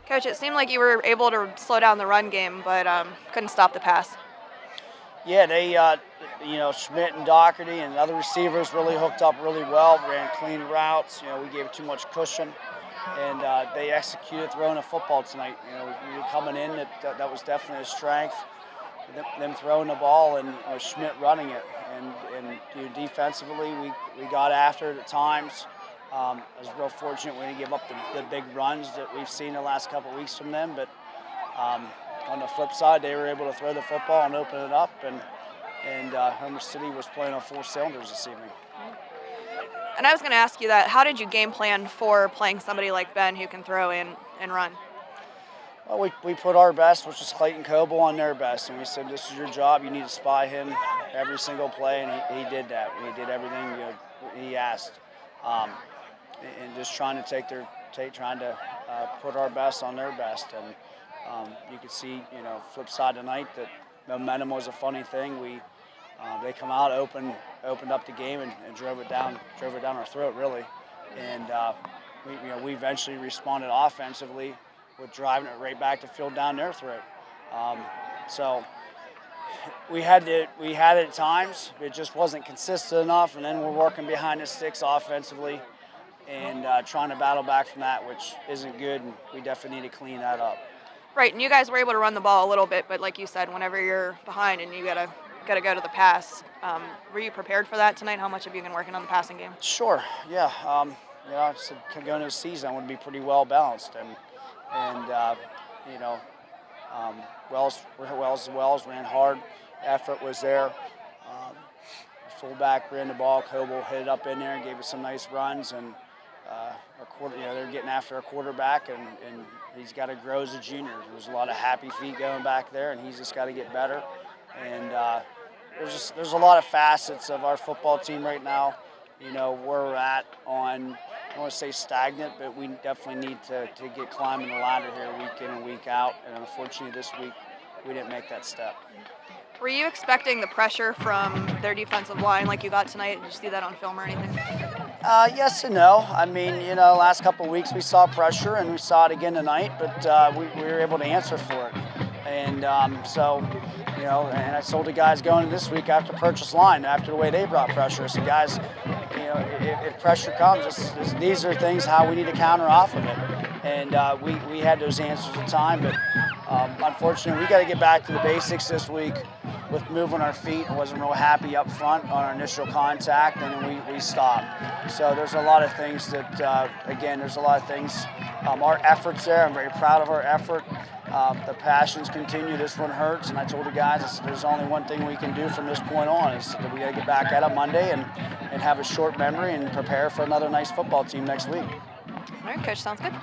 Coach, it seemed like you were able to slow down the run game, but couldn't stop the pass. Yeah, they, Schmidt and Doherty and other receivers really hooked up really well, ran clean routes. We gave too much cushion, and they executed throwing the football tonight. We were coming in, that was definitely a strength. Them throwing the ball and Schmidt running it, and defensively we got after it at times. I was real fortunate we didn't give up the big runs that we've seen the last couple of weeks from them, but on the flip side, they were able to throw the football and open it up, and Homer City was playing on 4 cylinders this evening. And I was going to ask you that. How did you game plan for playing somebody like Ben who can throw and run? Well, we put our best, which is Clayton Coble, on their best, and we said, this is your job. You need to spy him every single play, and he did that. He did everything he asked, and just trying to put our best on their best. And you could see, flip side tonight, that momentum was a funny thing. They come out, opened up the game, and drove it down our throat, really. And we eventually responded offensively with driving it right back to field down their throat. So we had it at times. It just wasn't consistent enough, and then we're working behind the sticks offensively and trying to battle back from that, which isn't good, and we definitely need to clean that up. Right, and you guys were able to run the ball a little bit, but like you said, whenever you're behind and you gotta go to the pass, were you prepared for that tonight? How much have you been working on the passing game? Sure, yeah. I said going into the season, I want to be pretty well balanced, and Wells ran hard. Effort was there. Fullback ran the ball. Coble hit it up in there and gave us some nice runs. And they're getting after a quarterback, and he's got to grow as a junior. There's a lot of happy feet going back there, and he's just got to get better. And there's a lot of facets of our football team right now. Where we're at on, I don't want to say stagnant, but we definitely need to get climbing the ladder here week in and week out. And unfortunately this week we didn't make that step. Were you expecting the pressure from their defensive line like you got tonight? Did you see that on film or anything? Yes and no. I mean, last couple of weeks we saw pressure, and we saw it again tonight, but we were able to answer for it. And and I told the guys going into this week after purchase line, after the way they brought pressure, I said, guys, if pressure comes, these are things how we need to counter off of it. And we had those answers at time, but unfortunately we got to get back to the basics this week with moving our feet. I wasn't real happy up front on our initial contact, and then we stopped. So there's a lot of things that, our effort's there. I'm very proud of our effort. The passions continue. This one hurts, and I told the guys, there's only one thing we can do from this point on, is that we got to get back at it Monday and have a short memory and prepare for another nice football team next week. All right, Coach, sounds good.